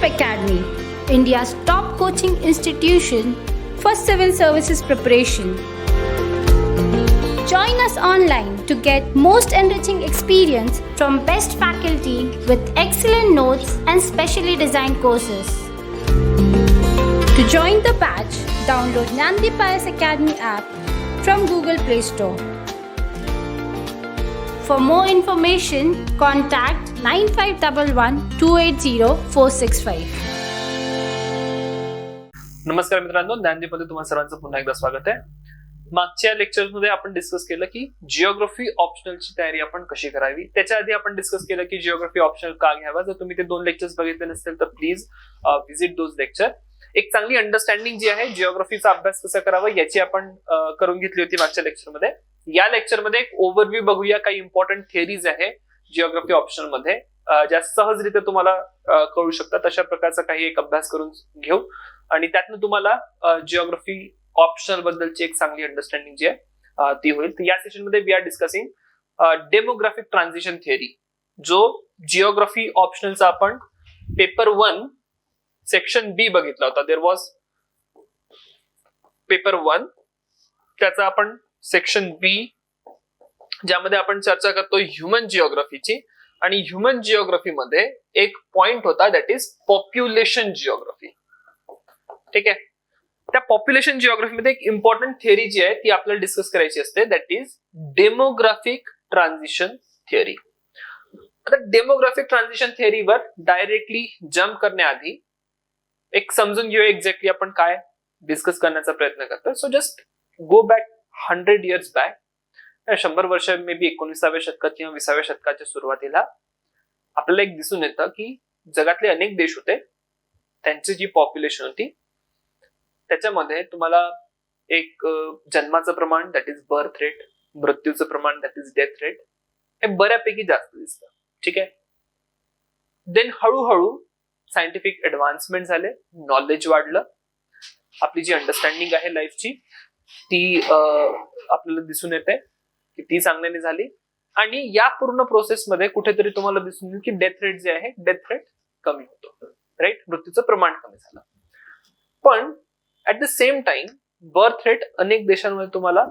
Leadership Academy, India's top coaching institution for civil services preparation. Join us online to get most enriching experience from best faculty with excellent notes and specially designed courses. To join the batch, download Nandi Pius Academy app from Google Play Store. For more information, contact 9511280465. नमस्कार मित्रांनो, ज्ञानदीपमध्ये तुम्हा सर्वांचं पुन्हा एकदा स्वागत आहे. मागच्या लेक्चरमध्ये आपण डिस्कस केलं की जिओग्राफी ऑप्शनलची तयारी आपण कशी करावी. त्याच्या आधी आपण डिस्कस केलं की जिओग्राफी ऑप्शनल का घ्यावा. जर तुम्ही ते 2 लेक्चर्स बघितले नसतील तर प्लीज व्हिजिट दोज लेक्चर. एक चांगली अंडरस्टँडिंग जी आहे जिओग्राफीचा अभ्यास कसा करावा याची आपण करून घेतली होती मागच्या लेक्चरमध्ये. या लेक्चरमध्ये एक ओव्हरव्ह्यू बघूया, काही इम्पॉर्टंट थिअरीज आहे जिओग्राफी ऑप्शनल मध्ये ज्या सहजरित्या तुम्हाला कळू शकतात. अशा प्रकारचा काही एक अभ्यास करून घेऊ आणि त्यातनं तुम्हाला जिओग्राफी ऑप्शनल बद्दलची एक चांगली अंडरस्टँडिंग जी आहे ती होईल. तर या सेशन मध्ये we are discussing demographic transition theory, जो जिओग्राफी ऑप्शनलचा आपण पेपर 1 सेक्शन बी बघितला होता. देयर वॉज पेपर 1, त्याचा आपण सेक्शन बी ज्यामध्ये आपण चर्चा करतो ह्युमन जिओग्राफीची. आणि ह्युमन जिओग्राफी मध्ये एक पॉइंट होता दॅट इज पॉप्युलेशन जिओग्राफी. ठीक आहे, त्या पॉप्युलेशन जिओग्राफी मध्ये एक इम्पॉर्टंट थिअरी जी आहे ती आपल्याला डिस्कस करायची असते, that is demographic transition theory. आता डेमोग्राफिक ट्रान्झिशन थिअरीवर डायरेक्टली जम्प करण्याआधी एक समजून घेऊया एक्झॅक्टली आपण काय डिस्कस करण्याचा प्रयत्न करतो. So just go back 100 years back. 100 वर्ष मे बी 19व्या शतकात किंवा 20व्या शतकाच्या सुरुवातीला आपल्याला एक दिसून येतं की जगातले अनेक देश होते, त्यांची जी पॉप्युलेशन होती त्याच्यामध्ये तुम्हाला एक जन्माचं प्रमाण दॅट इज बर्थ रेट, मृत्यूचं प्रमाण दॅट इज डेथ रेट हे बऱ्यापैकी जास्त दिसतं. ठीक आहे, देन हळूहळू सायंटिफिक ऍडव्हान्समेंट झाले, नॉलेज वाढलं, आपली जी अंडरस्टँडिंग आहे लाईफची ती आपल्याला दिसून येते की ती चांगल्याने झाली. आणि या पूर्ण प्रोसेसमध्ये कुठेतरी तुम्हाला दिसून येईल की डेथ रेट जे आहे डेथ रेट कमी होतो, राईट, मृत्यूचं प्रमाण कमी झालं. पण at the same time birth rate अनेक देशांमध्ये तुम्हाला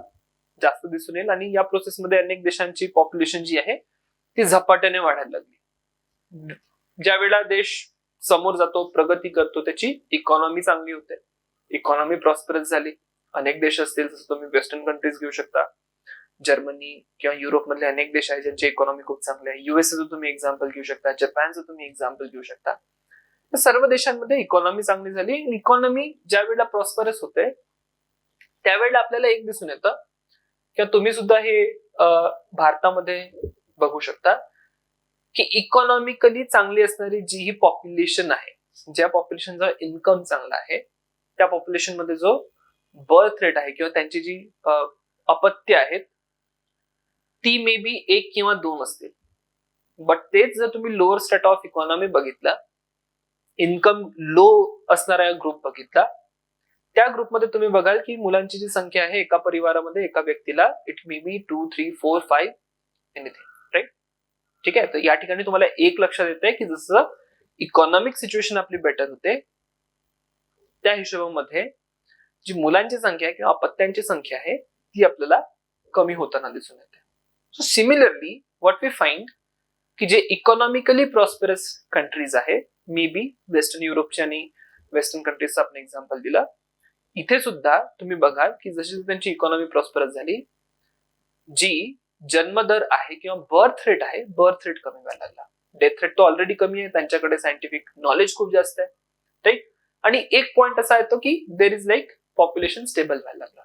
जास्त दिसून येईल आणि या प्रोसेसमध्ये अनेक देशांची पॉप्युलेशन जी आहे ती झपाट्याने वाढायला लागली. ज्या वेळेला देश समोर जातो, प्रगती करतो, त्याची इकॉनॉमी चांगली होते, इकॉनॉमी प्रॉस्परस झाली. अनेक देश असतील, जसं तुम्ही वेस्टर्न कंट्रीज घेऊ शकता, जर्मनी किंवा युरोप मधले अनेक देश आहेत ज्यांची इकॉनॉमी खूप चांगली आहे. युएसएचं तुम्ही एक्झाम्पल घेऊ शकता, जपानचं तुम्ही एक्झाम्पल घेऊ शकता. तर सर्व देशांमध्ये इकॉनॉमी चांगली झाली. इकॉनॉमी ज्या वेळेला प्रॉस्परस होते त्यावेळेला आपल्याला एक दिसून येतं किंवा तुम्ही सुद्धा हे भारतामध्ये बघू शकता की इकॉनॉमिकली चांगली असणारी जी ही पॉप्युलेशन आहे, ज्या पॉप्युलेशनचा इन्कम चांगला आहे, त्या पॉप्युलेशन मध्ये जो बर्थ रेट आहे किंवा त्यांची जी अपत्य आहेत ती मे बी 1 किंवा 2 असतील. बट तेच जर तुम्ही लोअर स्टेट ऑफ इकॉनॉमी बघितला, इन्कम लो असणारा ग्रुप बघितला, त्या ग्रुपमध्ये तुम्ही बघाल की मुलांची जी संख्या आहे एका परिवारामध्ये, एका व्यक्तीला, it may be 2, 3, 4, 5 anything, right. ठीक आहे, तर या ठिकाणी तुम्हाला एक लक्षात येते की जसं इकॉनॉमिक सिच्युएशन आपली बेटर होते त्या हिशोबामध्ये जी मुलांची संख्या आहे किंवा अपत्यांची संख्या आहे ती आपल्याला कमी होताना दिसून येते. So similarly what we find की जे इकॉनॉमिकली प्रॉस्पेरस कंट्रीज आहे, मे बी वेस्टर्न युरोपचे आणि वेस्टर्न कंट्रीजचा आपण एक्झाम्पल दिला, इथे सुद्धा तुम्ही बघाल की जशी त्यांची इकॉनॉमी प्रॉस्पेरस झाली, जी जन्मदर आहे किंवा बर्थ रेट आहे, बर्थ रेट कमी व्हायला लागला. डेथ रेट तो ऑलरेडी कमी आहे, त्यांच्याकडे सायंटिफिक नॉलेज खूप जास्त आहे, राईट. आणि एक पॉइंट असा येतो की there is like population stable व्हायला लागला.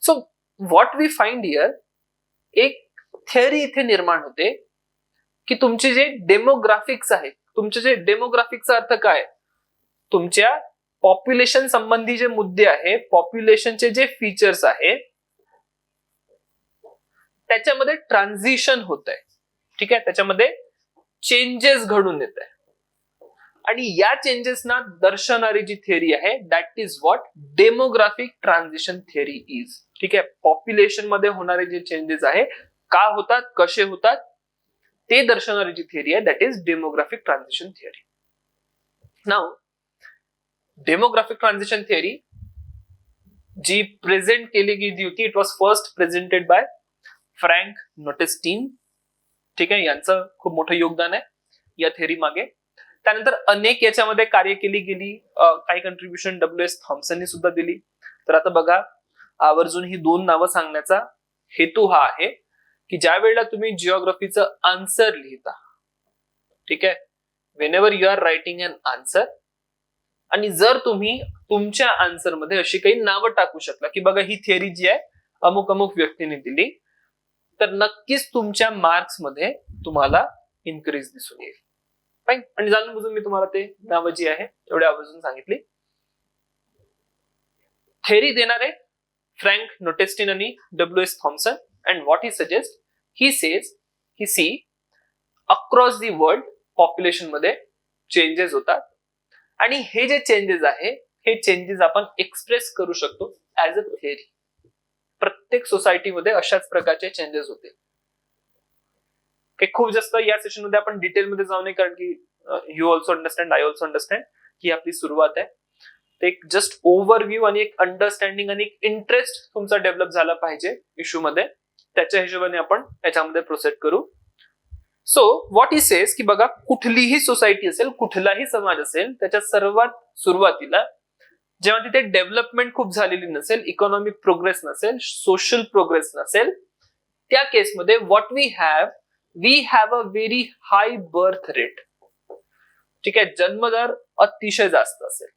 So what we find here, एक थिअरी इथे निर्माण होते की तुमचे जे डेमोग्राफिक्स आहे, तुमचे जे डेमोग्राफिकचा अर्थ काय, तुमच्या पॉप्युलेशन संबंधी जे मुद्दे आहे, पॉप्युलेशनचे जे फीचर्स आहे त्याच्यामध्ये ट्रान्झिशन होत आहे. ठीक आहे, त्याच्यामध्ये चेंजेस घडून येत आहे आणि या चेंजेसना दर्शवणारी जी थिअरी आहे that is what demographic transition theory is. ठीक आहे, पॉप्युलेशन मध्ये होणारे जे चेंजेस आहे, का होतात, कसे होतात, ते दर्शवणारी जी थिअरी आहे that is demographic transition theory. Now demographic transition theory जी प्रेझेंट केली गेली होती, it was first presented by Frank Notestein. ठीक आहे, यांचं खूप मोठं योगदान आहे या थेअरी मागे. त्यानंतर अनेक याच्यामध्ये कार्य केली गेली, काही कंट्रीब्युशन WS थॉम्सननी सुद्धा दिली. तर आता बघा, आवर्जून ही 2 नावं सांगण्याचा हेतू हा आहे की ज्या वेळेला तुम्ही जिओग्राफीचं आन्सर लिहिता, ठीक आहे, when you are writing an answer, आणि जर तुम्ही तुमच्या आन्सर मध्ये अशी काही नावं टाकू शकला की बघा ही थिअरी जी आहे अमुक अमुक व्यक्तीने दिली, तर नक्कीच तुमच्या मार्क्स मध्ये तुम्हाला इन्क्रीज दिसून येईल. फाईन. आणि जाणून बुजून मी तुम्हाला ते नावं जी आहे तेवढे आवर्जून सांगितली. थेअरी देणारे फ्रँक नोटेस्टीन आणि WS Thomson. And what he suggest, he says की see across the world population मध्ये चेंजेस होतात, आणि हे जे चेंजेस आहे हे चेंजेस आपण एक्सप्रेस करू शकतो ऍज अ थिअरी. प्रत्येक सोसायटीमध्ये अशाच प्रकारचे चेंजेस होते. खूप जास्त या सेशन मध्ये आपण डिटेलमध्ये जाऊ नये, कारण की you also understand, I also understand की आपली सुरुवात आहे. ते एक जस्ट ओव्हरव्ह्यू आणि एक अंडरस्टँडिंग आणि एक इंटरेस्ट तुमचा डेव्हलप झाला पाहिजे इश्यू मध्ये, त्याच्या हिशोबाने आपण याच्यामध्ये प्रोसेड करू. सो व्हॉट ही सेज की बघा, कुठलीही सोसायटी असेल, कुठलाही समाज असेल, त्याच्या सर्वात सुरुवातीला जेव्हा तिथे डेव्हलपमेंट खूप झालेली नसेल, इकॉनॉमिक प्रोग्रेस नसेल, सोशल प्रोग्रेस नसेल, त्या केसमध्ये what we have a very high birth rate. ठीक आहे, जन्मदर अतिशय जास्त असेल.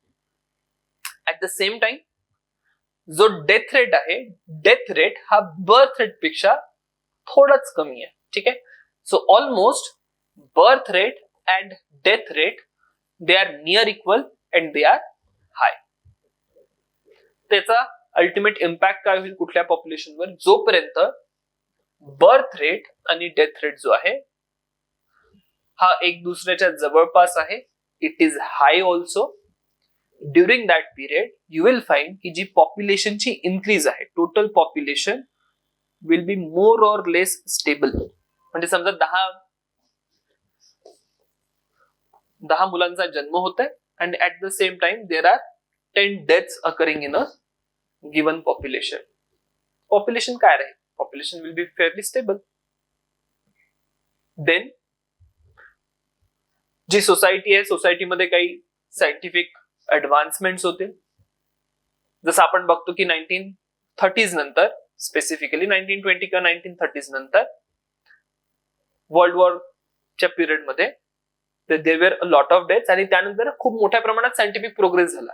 ऍट द सेम टाइम जो डेथ रेट आहे, डेथ रेट हा बर्थ रेट पेक्षा थोडाच कमी आहे. ठीक आहे, so almost birth rate and death rate they are near equal and they are high. त्याचा अल्टिमेट इम्पॅक्ट काय होईल कुठल्या पॉप्युलेशनवर, जोपर्यंत बर्थ रेट आणि डेथ रेट जो आहे हा एक दुसऱ्याच्या जवळपास आहे, it is high also. During that period you will find की जी पॉप्युलेशनची इन्क्रीज आहे, total population will be more or less stable. म्हणजे समजा 10 मुलांचा जन्म होत आहे, and at the same time there are 10 deaths occurring in a given population. Population काय राहील, population will be fairly stable. Then जी सोसायटी आहे, सोसायटीमध्ये काही सायंटिफिक ऍडव्हान्समेंट्स होते, जसं आपण बघतो की 1930s नंतर, स्पेसिफिकली 1920 किंवा 1930s नंतर वर्ल्ड वॉरच्या पिरियड मध्ये there were a lot of deaths, आणि त्यानंतर खूप मोठ्या प्रमाणात सायंटिफिक प्रोग्रेस झाला.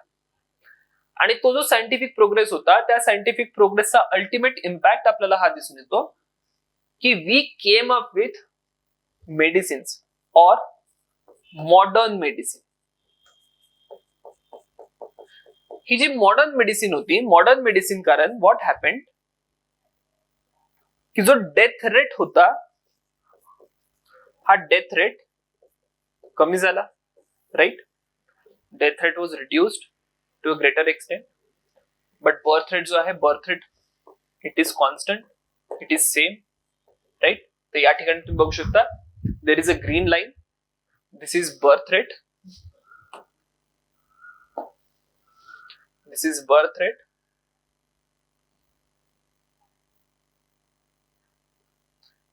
आणि तो जो सायंटिफिक प्रोग्रेस होता, त्या सायंटिफिक प्रोग्रेसचा अल्टिमेट इम्पॅक्ट आपल्याला हा दिसून येतो की we came up with medicines or modern medicine. ही जी मॉडर्न मेडिसिन होती, मॉडर्न मेडिसिन कारण व्हॉट हॅपेंड की जो डेथ रेट होता, हा डेथ रेट कमी झाला, right. Death rate was reduced to a greater extent, but birth rate जो आहे, birth rate it is constant, it is same, right. तर या ठिकाणी तुम्ही बघू शकता there is a green line, this is birth rate, this is birth rate,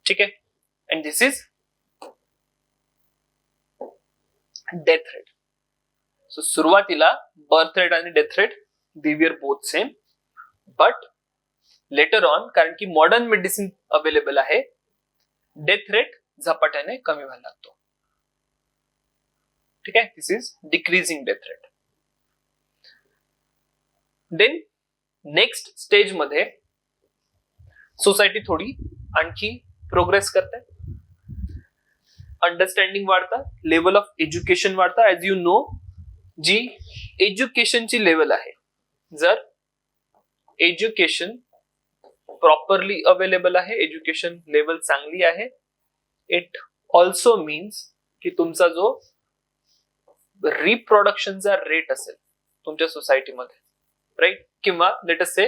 ठीक आहे, and this is death rate. So सुरुवातीला बर्थ रेट आणि death rate they were both same, but later on कारण की मॉडर्न मेडिसिन अवेलेबल आहे, death rate झपाट्याने कमी व्हायला लागतो. ठीक आहे, this is decreasing death rate. Then next stage मध्ये सोसायटी थोडी आणखी प्रोग्रेस करते, अंडरस्टँडिंग वाढतं, लेवल ऑफ एज्युकेशन वाढतं. ऍज यू नो, जी एज्युकेशनची लेवल आहे, जर एज्युकेशन प्रॉपरली अवेलेबल आहे, एज्युकेशन लेवल चांगली आहे, इट ऑल्सो मीन्स की तुमचा जो रिप्रोडक्शनचा रेट असेल तुमच्या सोसायटीमध्ये, राईट, किंवा लेट अस से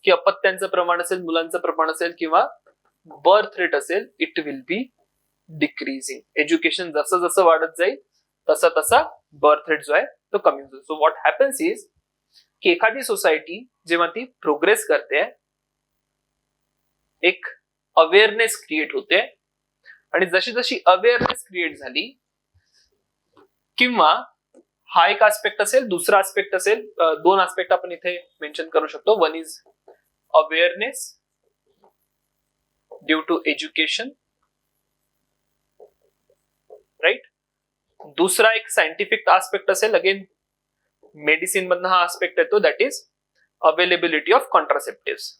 की अपत्यांचं प्रमाण असेल, मुलांचं प्रमाण असेल, किंवा बर्थ रेट असेल, it will be decreasing. Education जसं जसं वाढत जाईल तसा तसा बर्थ रेट जो आहे तो कमी होतो. सो व्हॉट हॅपन्स इज की एखादी सोसायटी जेव्हा ती प्रोग्रेस करते, एक अवेअरनेस क्रिएट होते, आणि जशी जशी अवेअरनेस क्रिएट झाली, किंवा हा एक आस्पेक्ट असेल, दुसरा आस्पेक्ट असेल, दोन आस्पेक्ट आपण इथे मेन्शन करू शकतो. One is awareness due to education, right. दुसरा एक सायंटिफिक आस्पेक्ट असेल, अगेन मेडिसिन मधनं हा आस्पेक्ट येतो, that is availability of contraceptives.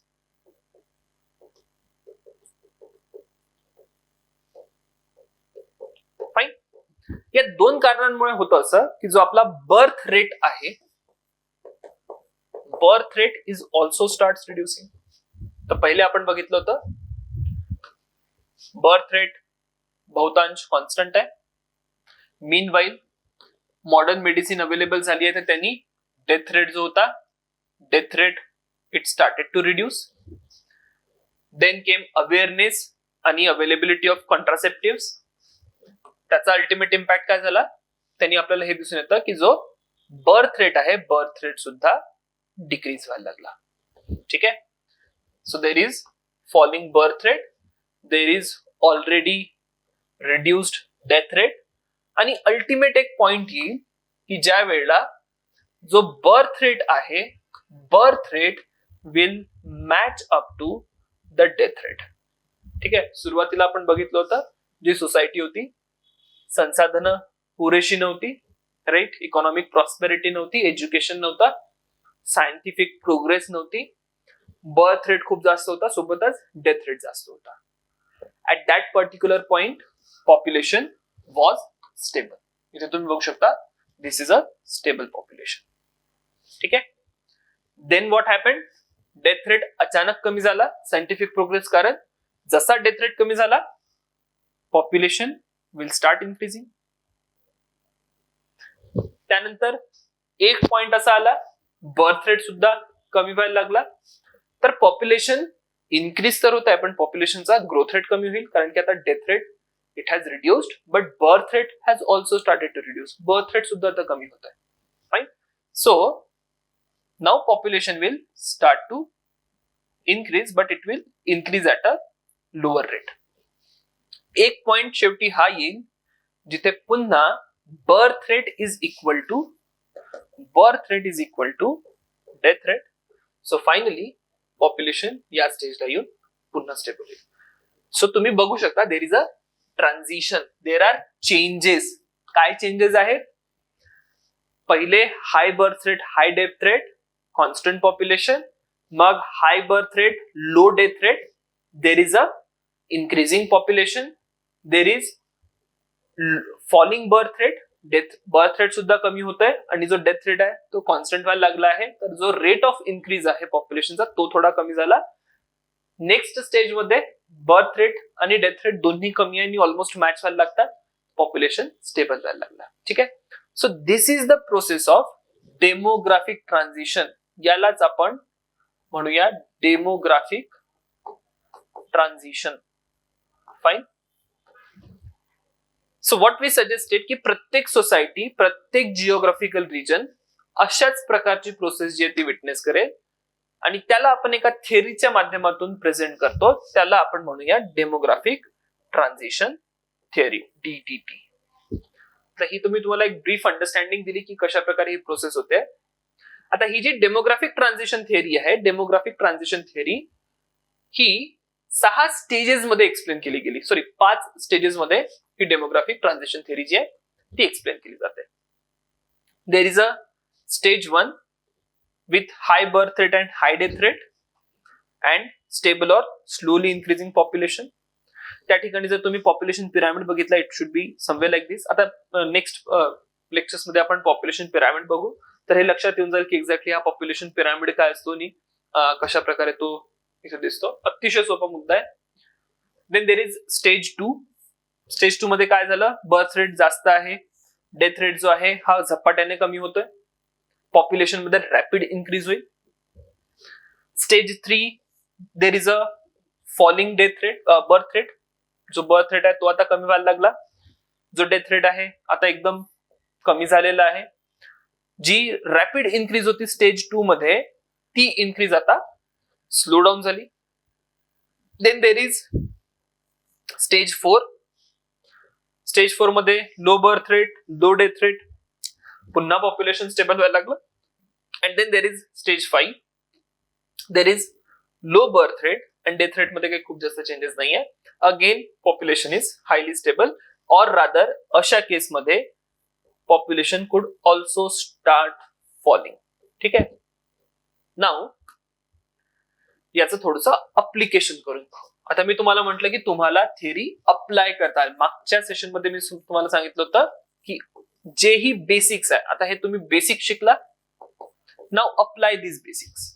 Fine. या दोन कारणांमुळे होतं असं की जो आपला बर्थ रेट आहे, birth rate is also start reducing. तर पहिले आपण बघितलं होतं बर्थ रेट बहुतांश कॉन्स्टंट आहे. Meanwhile modern medicine available झाली आहे, तर त्यांनी डेथ रेट जो होता, death rate it started to reduce. Then came awareness आणि अवेलेबिलिटी ऑफ कॉन्ट्रासेप्टिव्स. त्याचा अल्टिमेट इम्पॅक्ट काय झाला, त्यांनी आपल्याला हे दिसून येतं की जो बर्थ रेट आहे, बर्थ रेट सुद्धा डिक्रीज व्हायला लागला. ठीक आहे. So there is falling birth rate, there is already reduced death rate, आणि अल्टिमेट एक पॉइंट येईल की ज्या वेळेला जो बर्थ रेट आहे, birth rate will match up to the death rate. ठीक आहे. सुरुवातीला आपण बघितलं होतं जी सोसायटी होती, संसाधनं पुरेशी नव्हती, राईट, इकॉनॉमिक प्रॉस्पेरिटी नव्हती, एज्युकेशन नव्हता, सायंटिफिक प्रोग्रेस नव्हती, बर्थ रेट खूप जास्त होता, सोबतच डेथ रेट जास्त होता. At that particular point population was stable. इथे तुम्ही बघू शकता, this is a stable population. ठीक आहे. Then what happened, death rate अचानक कमी झाला, सायंटिफिक प्रोग्रेस कारण. जसा डेथ रेट कमी झाला, पॉप्युलेशन विल स्टार्ट इन्क्रीजिंग. त्यानंतर एक पॉइंट असा आला, बर्थ रेट सुद्धा कमी व्हायला लागला, तर पॉप्युलेशन इन्क्रीज तर होत आहे, पण पॉप्युलेशनचा ग्रोथ रेट कमी होईल, कारण की आता death rate it has reduced, but birth rate has also started to reduce. Birth rate सुद्धा आता कमी होत आहे. Fine. So now population will start to increase, but it will increase at a lower rate. एक point शेवटी हा येईल जिथे पुन्हा birth rate is equal to death rate. So finally population या स्टेजला येऊन पुन्हा स्टेबल होईल. सो तुम्ही बघू शकता, there is a transition, there are changes. काय चेंजेस आहेत? पहिले high birth rate, high death rate, constant population, मग high birth rate, low death rate, there is a increasing population, there is falling birth rate, birth rate सुद्धा कमी होत आहे, आणि जो डेथ रेट आहे तो कॉन्स्टंट व्हायला लागला आहे. तर जो रेट ऑफ इन्क्रीज आहे पॉप्युलेशनचा तो थोडा कमी झाला. नेक्स्ट स्टेज मध्ये बर्थ रेट आणि डेथ रेट दोन्ही कमी आहे आणि ऑलमोस्ट मॅच व्हायला लागतात, पॉप्युलेशन स्टेबल व्हायला लागला. ठीक आहे. So this is the process of demographic transition. यालाच आपण म्हणूया demographic transition. Fine. So what we suggested की प्रत्येक सोसायटी, प्रत्येक जिओग्राफिकल रिजन अशाच प्रकारची प्रोसेस जी आहे ती विटनेस करेल, आणि त्याला आपण एका थिअरीच्या माध्यमातून प्रेझेंट करतो. त्याला आपण म्हणूया डेमोग्राफिक ट्रान्झिशन थिअरी, DTT. तर ही तुम्हाला एक ब्रीफ अंडरस्टँडिंग दिली की कशा प्रकारे ही प्रोसेस होते. आता ही जी डेमोग्राफिक ट्रान्झिशन थिअरी आहे, डेमोग्राफिक ट्रान्झिशन थिअरी ही 6 स्टेजेस मध्ये एक्सप्लेन केली गेली, 5 स्टेजेस मध्ये ही डेमोग्राफिक ट्रान्झिशन थिअरी जी आहे ती एक्सप्लेन केली जाते. There is a stage 1 with high birth rate and high death rate and stable और स्लोली इन्क्रीजिंग पॉप्युलेशन. त्या ठिकाणी जर तुम्ही पॉप्युलेशन पिरामिड बघितला, it should be somewhere like this. आता नेक्स्ट लेक्चर्स मध्ये आपण पॉप्युलेशन पिरामिड बघू, तर हे लक्षात येऊन जाईल की एक्झॅक्टली हा पॉप्युलेशन पिरामिड काय असतो आणि कशा प्रकारे तो इथे दिसतो. अतिशय सोपा मुद्दा आहे. Then there is stage 2. Stage 2 मध्ये काय झालं, बर्थ रेट जास्त आहे, डेथ रेट जो आहे हा झपाट्याने कमी होतोय, पॉप्युलेशन मध्ये रॅपिड इन्क्रीज होईल. Stage 3 there is a falling death rate, birth rate. जो बर्थ रेट आहे तो आता कमी व्हायला लागला, जो डेथ रेट आहे आता एकदम कमी झालेला आहे. जी रॅपिड इन्क्रीज होती स्टेज 2 मध्ये, ती इन्क्रीज आता स्लो डाऊन झाली. Then there is stage 4. Stage 4 मध्ये low birth rate, low death rate, पुन्हा पॉप्युलेशन स्टेबल व्हायला लागलं. And then there is stage 5. There is low birth rate आणि डेथ रेट मध्ये काही खूप जास्त चेंजेस नाहीये. Again population is highly stable, or rather अशा केसमध्ये पॉप्युलेशन कुड ऑल्सो स्टार्ट फॉलिंग. ठीक आहे. नाउ याचं थोडंसं अप्लिकेशन करून पाहू. आता मी तुम्हाला म्हटलं की तुम्हाला थिअरी अप्लाय करता येईल. मागच्या सेशन मध्ये मी तुम्हाला सांगितलं होतं की जेही बेसिक्स आहे, आता हे तुम्ही बेसिक शिकला. नाउ अप्लाय दिस बेसिक्स.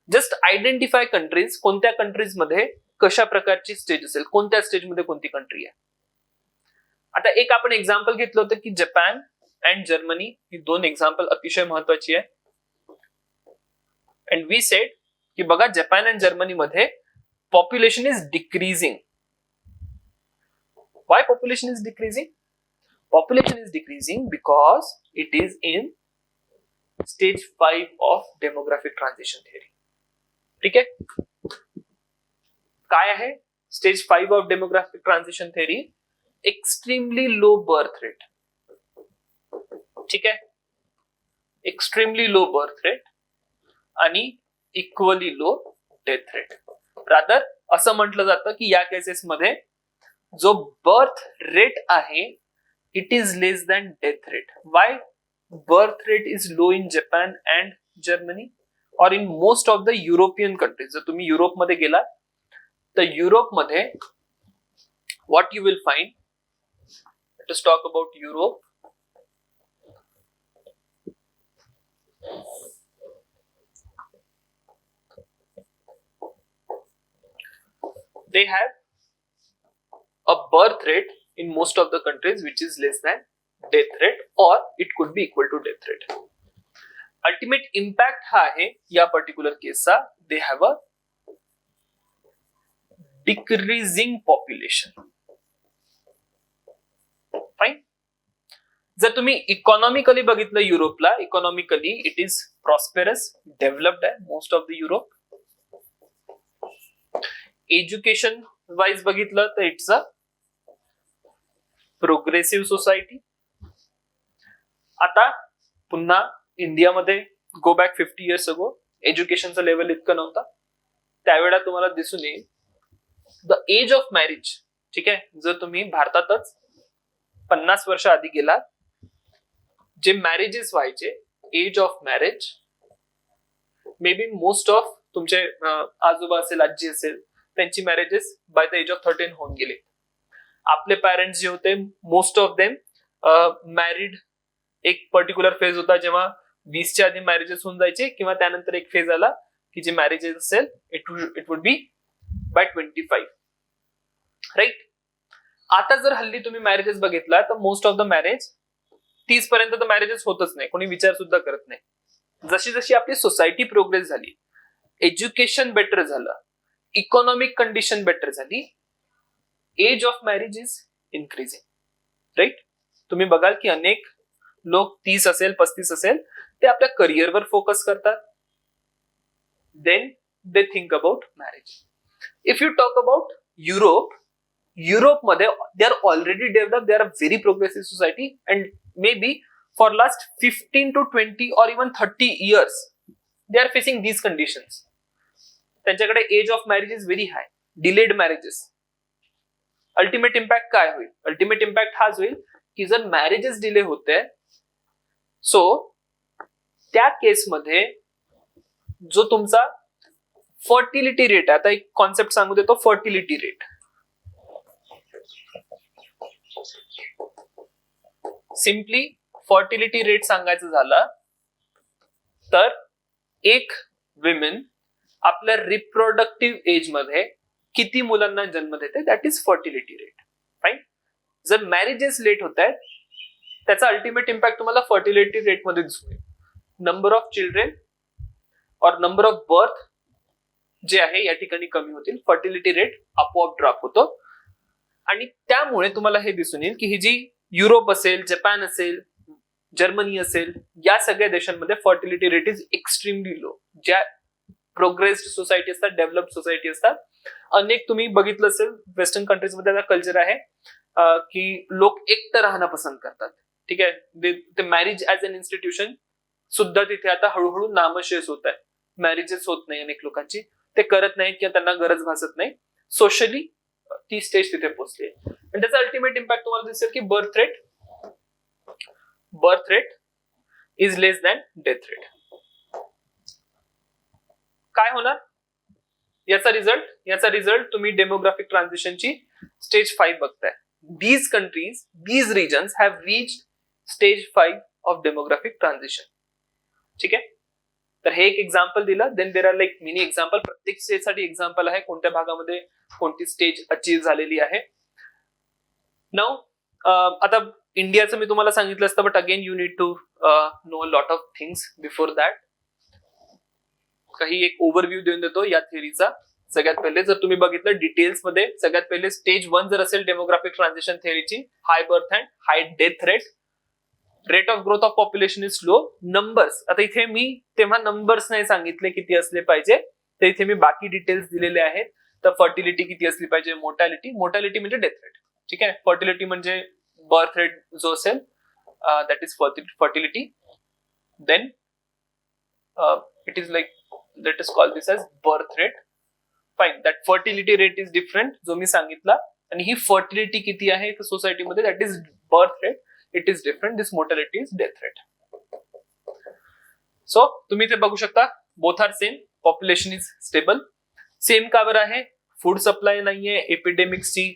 जस्ट आयडेंटिफाय कंट्रीज, कोणत्या कंट्रीज मध्ये कशा प्रकारची स्टेज असेल, कोणत्या स्टेज मध्ये कोणती कंट्री आहे. आता एक आपण एक्झाम्पल घेतलं होतं की जपान अँड जर्मनी, ही दोन एक्झाम्पल अतिशय महत्वाची आहे. अँड वी सेड की बघा जपान अँड जर्मनी मध्ये population is decreasing. Y population is decreasing? Population is decreasing because it is in stage 5 of demographic transition theory. ठीक आहे. काय आहे stage 5 of demographic transition theory? Extremely low birth rate. ठीक आहे. Extremely low birth rate आणि equally low death rate. Rather असं म्हटलं जातं की या केसेस मध्ये जो बर्थ रेट आहे it is less than death rate. Why birth rate is low in Japan and Germany or in most of the European countries? जर तुम्ही युरोप मध्ये गेला तर युरोप मध्ये what you will find, let us talk about Europe. They have a birth rate in most of the countries which is less than death rate or it could be equal to death rate. Ultimate impact हा आहे या particular केसचा, they have a decreasing population. Fine. जर तुम्ही economically बघितलं युरोपला, economically it is prosperous, developed आहे most of the Europe. Education wise बघितलं तर इट्स अ प्रोग्रेसिव्ह सोसायटी. आता पुन्हा इंडियामध्ये go back 50 years ago एज्युकेशनचा level इतकं नव्हता. त्यावेळेला तुम्हाला दिसून येईल द एज ऑफ मॅरेज. ठीक आहे. जर तुम्ही भारतातच 50 वर्ष आधी गेलात, जे मॅरेजेस व्हायचे, age of marriage may be most of तुमचे आजोबा असेल, आजी असेल, त्यांची marriages by the age of 13 होऊन गेले. आपले पॅरेंट्स जे होते मोस्ट ऑफ देम मॅरिड. एक पर्टिक्युलर फेज होता जेव्हा 20च्या आधी मॅरेजेस होऊन जायचे, किंवा त्यानंतर एक फेज आला की जे मॅरेजेस असेल it would be by 25. Right. आता जर हल्ली तुम्ही मॅरेजेस बघितला तर मोस्ट ऑफ द मॅरेज 30 पर्यंत तर मॅरेजेस होतच नाही, कोणी विचार सुद्धा करत नाही. जशी जशी आपली सोसायटी प्रोग्रेस झाली, एज्युकेशन बेटर झालं, इकॉनॉमिक कंडिशन बेटर झाली, age of marriage is increasing. Right. तुम्ही बघाल की अनेक लोक 30 असेल, 35 असेल, ते आपल्या करिअरवर फोकस करतात. Then they think about marriage. If you talk about Europe, युरोपमध्ये they are already develop, they are a very progressive society and may be for last 15 to 20 or even 30 years they are facing these conditions. त्यांच्याकडे age of marriage is very high, delayed marriages. Ultimate impact काय होईल? Ultimate impact हाच होईल की जर marriages delay होते, so त्या केसमध्ये जो तुमचा फर्टिलिटी रेट आहे, आता एक कॉन्सेप्ट सांगू देतो, fertility rate. Simply fertility rate सांगायचं झालं तर एक विमेन आपल्या रिप्रोडक्टिव्ह एज मध्ये किती मुलांना जन्म देते, that is fertility rate. Fine. जर मॅरेजेस लेट होत आहेत, त्याचा अल्टिमेट इम्पॅक्ट तुम्हाला फर्टिलिटी रेट मध्ये दिसून येईल. नंबर ऑफ चिल्ड्रेन और नंबर ऑफ बर्थ जे आहे या ठिकाणी कमी होतील, फर्टिलिटी रेट आपोआप ड्रॉप होतो. आणि त्यामुळे तुम्हाला हे दिसून येईल की ही जी युरोप असेल, जपान असेल, जर्मनी असेल, या सगळ्या देशांमध्ये fertility rate is extremely low. ज्या प्रोग्रेस्ड सोसायटी असतात, डेव्हलप्ड सोसायटी असतात, अनेक तुम्ही बघितलं असेल वेस्टर्न कंट्रीजमध्ये आता कल्चर आहे की लोक एकटं राहणं पसंत करतात. ठीक आहे, ते मॅरेज ऍज अन इन्स्टिट्यूशन सुद्धा तिथे आता हळूहळू नामशेष होत आहे. मॅरेजेस होत नाही अनेक लोकांची, ते करत नाहीत किंवा त्यांना गरज भासत नाही. सोशली ती स्टेज तिथे पोहोचली आणि त्याचा अल्टिमेट इम्पॅक्ट तुम्हाला दिसेल की birth rate is less than death rate. काय होणार याचा रिझल्ट तुम्ही डेमोग्राफिक ट्रान्झिशनची स्टेज 5 बघताय. These countries, these regions have reached stage 5 of demographic transition. ठीक आहे, तर हे एक एक्झाम्पल दिलं. Then there are like mini example, प्रत्येक स्टेज साठी एक्झाम्पल आहे, कोणत्या भागामध्ये कोणती स्टेज अचीव्ह झालेली आहे. नाउ आता इंडियाचं मी तुम्हाला सांगितलं असतं, but again you need to know lot of things before that. काही एक ओव्हरव्ह्यू देऊन देतो या थिअरीचा. सगळ्यात पहिले जर तुम्ही बघितलं डिटेल्स मध्ये, सगळ्यात पहिले स्टेज 1 जर असेल डेमोग्राफिक ट्रान्झिशन थिअरीची, high birth and high death rate, rate of growth of population is slow. Numbers, आता इथे मी तेव्हा नंबर्स नाही सांगितले किती असले पाहिजे, तर इथे मी बाकी डिटेल्स दिलेले आहेत. तर फर्टिलिटी किती असली पाहिजे, मोर्टॅलिटी म्हणजे डेथ रेट. ठीक आहे, फर्टिलिटी म्हणजे बर्थ रेट जो असेल that is fertility. Then it is like let us call this as birth rate. Fine, that fertility rate is different जो मी सांगितला, आणि ही फर्टिलिटी किती आहे सोसायटीमध्ये that is birth rate. It is different. This mortality is death rate. So तुम्ही इथे बघू शकता both are same. Population is stable. Same का बरं आहे, फूड सप्लाय नाहीये, एपिडेमिक्सची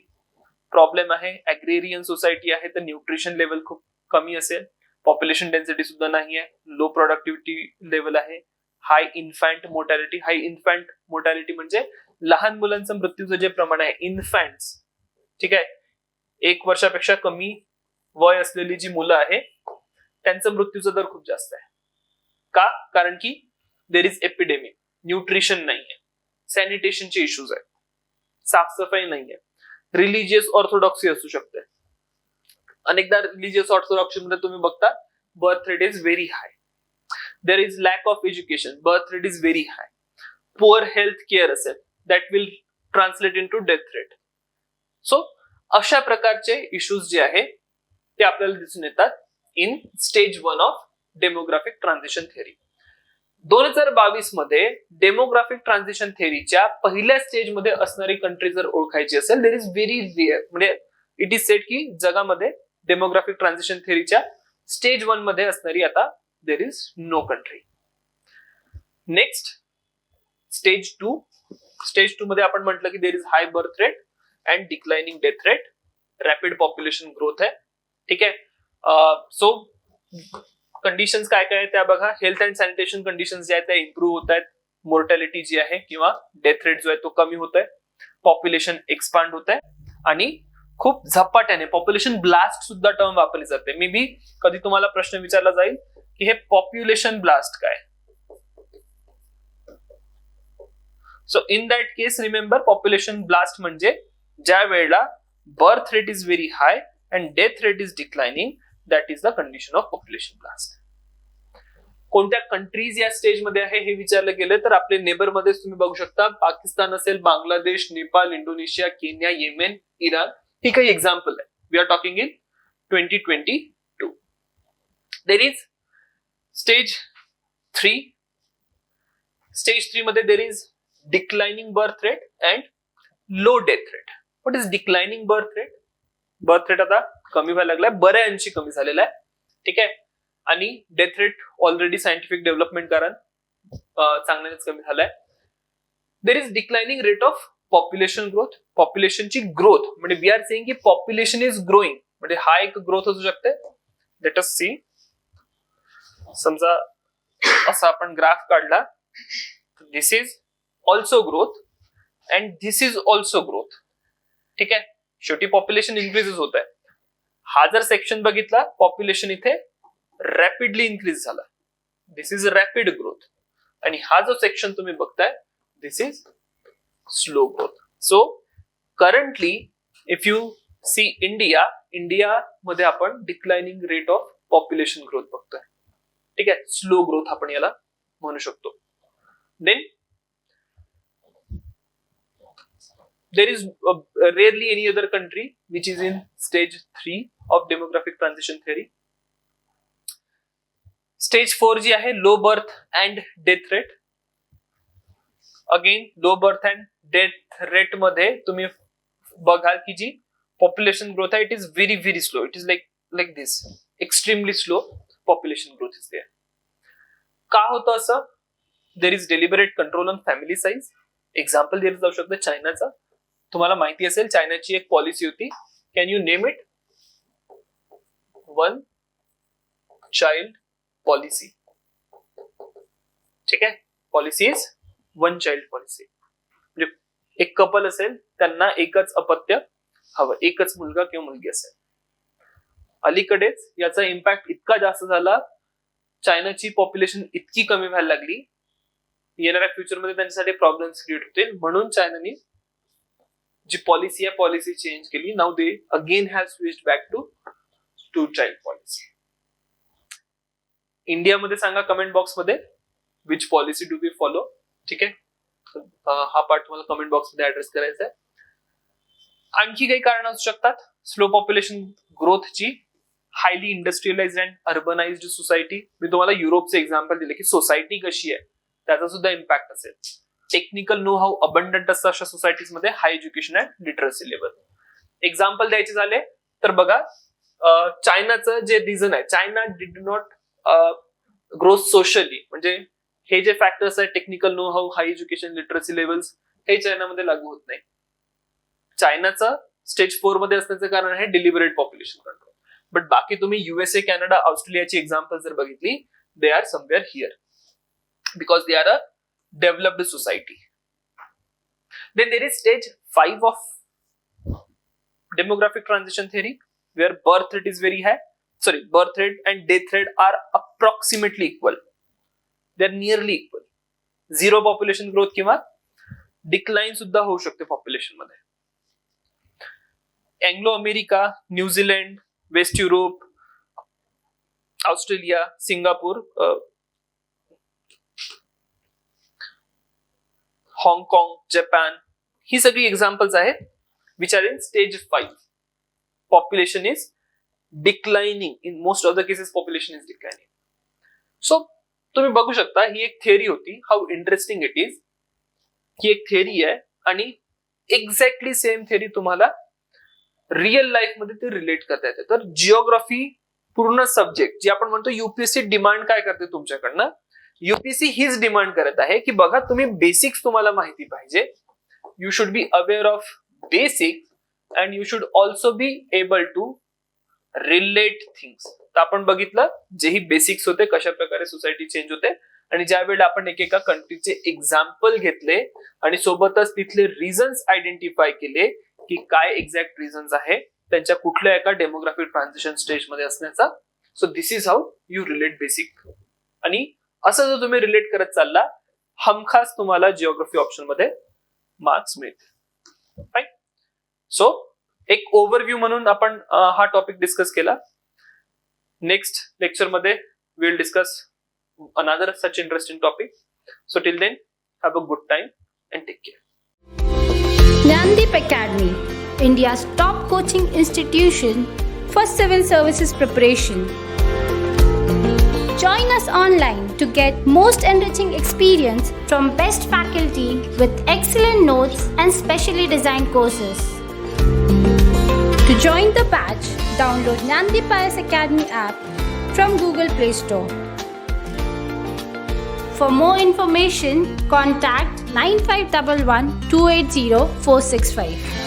प्रॉब्लेम आहे, अग्रेरियन सोसायटी आहे, तर न्यूट्रिशन लेवल खूप कमी असेल, पॉप्युलेशन डेन्सिटी सुद्धा नाहीये, लो प्रोडक्टिव्हिटी लेवल आहे, हाय इन्फॅन्ट मोर्टॅलिटी. हाय इन्फॅन्ट मोर्टॅलिटी म्हणजे लहान मुलांचं मृत्यूचं जे प्रमाण आहे, इन्फॅन्ट्स, ठीक आहे, 1 वर्षापेक्षा कमी वय असलेली जी मुलं आहे त्यांचं मृत्यूचा दर खूप जास्त आहे. का? कारण की देर इज एपिडेमिक, न्यूट्रिशन नाहीये, सॅनिटेशनचे इश्यूज आहेत, साफसफाई नाहीये, रिलिजियस ऑर्थोडॉक्सी असू शकते. अनेकदा रिलिजियस ऑर्थोडॉक्सी मध्ये तुम्ही बघता birth rate is very high. There is lack of education, birth rate is very high. Poor health care असेल, that will translate in to death rate. So अशा प्रकारचे इश्यूज जे आहे ते आपल्याला दिसून येतात in stage 1 of demographic transition theory. 2022 मध्ये डेमोग्राफिक ट्रान्झिशन थिअरीच्या पहिल्या स्टेज मध्ये असणारी कंट्री जर ओळखायची असेल, देर इज व्हेरी रेअर, म्हणजे इट इज सेट की जगामध्ये डेमोग्राफिक ट्रान्झिशन थिअरीच्या स्टेज 1 मध्ये असणारी आता there is no country. Next stage 2. Stage 2 मध्ये आपण म्हटलं की there is high birth rate and declining death rate, rapid population growth आहे. ठीक आहे, सो कंडिशन्स काय काय त्या बघा. हेल्थ अँड सॅनिटेशन कंडिशन्स जे आहेत त्या इम्प्रूव्ह होत आहेत, मोर्टॅलिटी जी आहे किंवा डेथ रेट जो आहे तो कमी होत आहे, पॉप्युलेशन एक्सपांड होत आहे, आणि खूप झपाट्याने पॉप्युलेशन ब्लास्ट सुद्धा टर्म वापरली जाते. मे बी कधी तुम्हाला प्रश्न विचारला जाईल की हे पॉप्युलेशन ब्लास्ट काय. So in that case remember, population blast म्हणजे ज्या वेळेला birth rate is very high and death rate is declining, that is the condition of population blast. कोणत्या कंट्रीज या स्टेज मध्ये आहे हे विचारलं गेलं तर आपले नेबर मध्ये तुम्ही बघू शकता, पाकिस्तान असेल, Bangladesh, Nepal, Indonesia, Kenya, Yemen, Iran, ही काही एक्झाम्पल आहे. We are talking in 2022. There is stage 3. Stage 3 मध्ये there is declining birth rate and low death rate. What is declining birth rate? Birth rate आता कमी व्हायला लागलाय, बऱ्याऐंशी कमी झालेला आहे. ठीक आहे, आणि death rate already scientific development कारण चांगल्यानेच कमी झालाय. There is declining rate of population growth. पॉप्युलेशनची ग्रोथ म्हणजे वी आर सेइंग की पॉप्युलेशन इज ग्रोईंग, म्हणजे हा एक ग्रोथ असू शकते. लेट अस सी, समजा असा आपण ग्राफ काढला, this is also growth and this is also growth. ठीक आहे, शेवटी पॉप्युलेशन इन्क्रीजेस होत आहे. हा जर सेक्शन बघितला, पॉप्युलेशन इथे रॅपिडली इन्क्रीज झाला, दिस इज रॅपिड ग्रोथ. आणि हा जो सेक्शन तुम्ही बघताय, this is slow growth. So currently if you see India मध्ये आपण declining rate of population growth बघतोय. ठीक आहे, स्लो ग्रोथ आपण याला म्हणू शकतो. Then there is rarely any other country which is in stage 3 of demographic transition theory. Stage 4 जी आहे low birth and death rate. Again low birth and death rate मध्ये तुम्ही बघाल की जी पॉप्युलेशन ग्रोथ आहे it is very very slow. It is like this extremely slow population growth is there. का होतं असं? There is deliberate control on family size. Example दिलं जाऊ शकतं चायनाचा. तुम्हाला माहिती असेल चायनाची एक पॉलिसी होती. Can you name it? One child policy. ठीक आहे, policy is one child policy. म्हणजे एक कपल असेल त्यांना एकच अपत्य हवं, एकच मुलगा किंवा मुलगी असेल. अलीकडेच याचा इम्पॅक्ट इतका जास्त झाला, चायनाची पॉप्युलेशन इतकी कमी व्हायला लागली, येणाऱ्या फ्युचरमध्ये त्यांच्यासाठी प्रॉब्लेम्स क्रिएट होतील. म्हणून चायनाने जी पॉलिसी आहे पॉलिसी चेंज केली. Now they again have switched back to child policy. इंडियामध्ये सांगा कमेंट बॉक्स मध्ये which policy do we follow. ठीक आहे, हा पार्ट तुम्हाला कमेंट बॉक्स मध्ये ऍड्रेस करायचा आहे. आणखी काही कारण असू शकतात स्लो पॉप्युलेशन ग्रोथची. Highly industrialized and urbanized society. मी तुम्हाला युरोपचे एक्झाम्पल दिले की सोसायटी कशी आहे त्याचा सुद्धा इम्पॅक्ट असेल. टेक्निकल नो हाऊ अबंडंट असतं अशा सोसायटीज मध्ये high education and literacy level. Example द्यायचे झाले तर बघा चायनाचं जे रिझन आहे, China did not grow socially. म्हणजे हे जे फॅक्टर्स आहेत technical know how, high education, literacy levels, हे चायनामध्ये लागू होत नाही. चायनाचं स्टेज 4 मध्ये असण्याचं कारण आहे डिलिबरेट पॉप्युलेशन कंट्रोल. बट बाकी तुम्ही USA, कॅनडा, ऑस्ट्रेलियाची एक्झाम्पल जर बघितली, they are somewhere here because they are a developed society. Then there is stage 5 of demographic transition theory where birth rate is very high. Birth rate and death rate are approximately equal. They are nearly equal. Zero population growth किंवा decline सुद्धा होऊ शकते population मध्ये. Anglo America, New Zealand, west Europe, Australia, Singapore, हाँगकाँग, Japan, ही सगळी examples आहेत which are in stage 5. Population is declining. In most of the cases population is declining. So तुम्ही बघू शकता ही एक थिअरी होती. How interesting it is. ही एक थिअरी आहे आणि एक्झॅक्टली सेम थिअरी तुम्हाला रिअल लाईफ मध्ये ते रिलेट करता येते. तर जिओग्राफी पूर्ण सब्जेक्ट जे आपण म्हणतो युपीएससी डिमांड काय करते तुमच्याकडनं, युपीएससी हीच डिमांड करत आहे की बघा तुम्ही बेसिक्स तुम्हाला माहिती पाहिजे. You should be aware of basics and you should also be able to relate things. तर आपण बघितलं जे ही बेसिक्स होते कशा प्रकारे सोसायटी चेंज होते आणि ज्या वेळेला आपण एकेका कंट्रीचे एक्झाम्पल घेतले आणि सोबतच तिथले रिझन्स आयडेंटिफाय केले की काय एक्झॅक्ट रिझन्स आहे त्यांच्या कुठल्या एका डेमोग्राफिक ट्रान्झिशन स्टेज मध्ये असण्याचा. So this is how you relate basic. आणि असं जर तुम्ही रिलेट करत चालला हमखास तुम्हाला जिओग्राफी ऑप्शन मध्ये मार्क्स मिळतील. फाईन. सो एक ओव्हरव्ह्यू म्हणून आपण हा टॉपिक डिस्कस केला. नेक्स्ट लेक्चर मध्ये we will discuss another such interesting topic. So till then have a good time and take care. Nandip Academy, India's top coaching institution for civil services preparation. Join us online to get most enriching experience from best faculty with excellent notes and specially designed courses. To join the batch, download Nandip IAS Academy app from Google Play Store. For more information, contact 9511 280 465.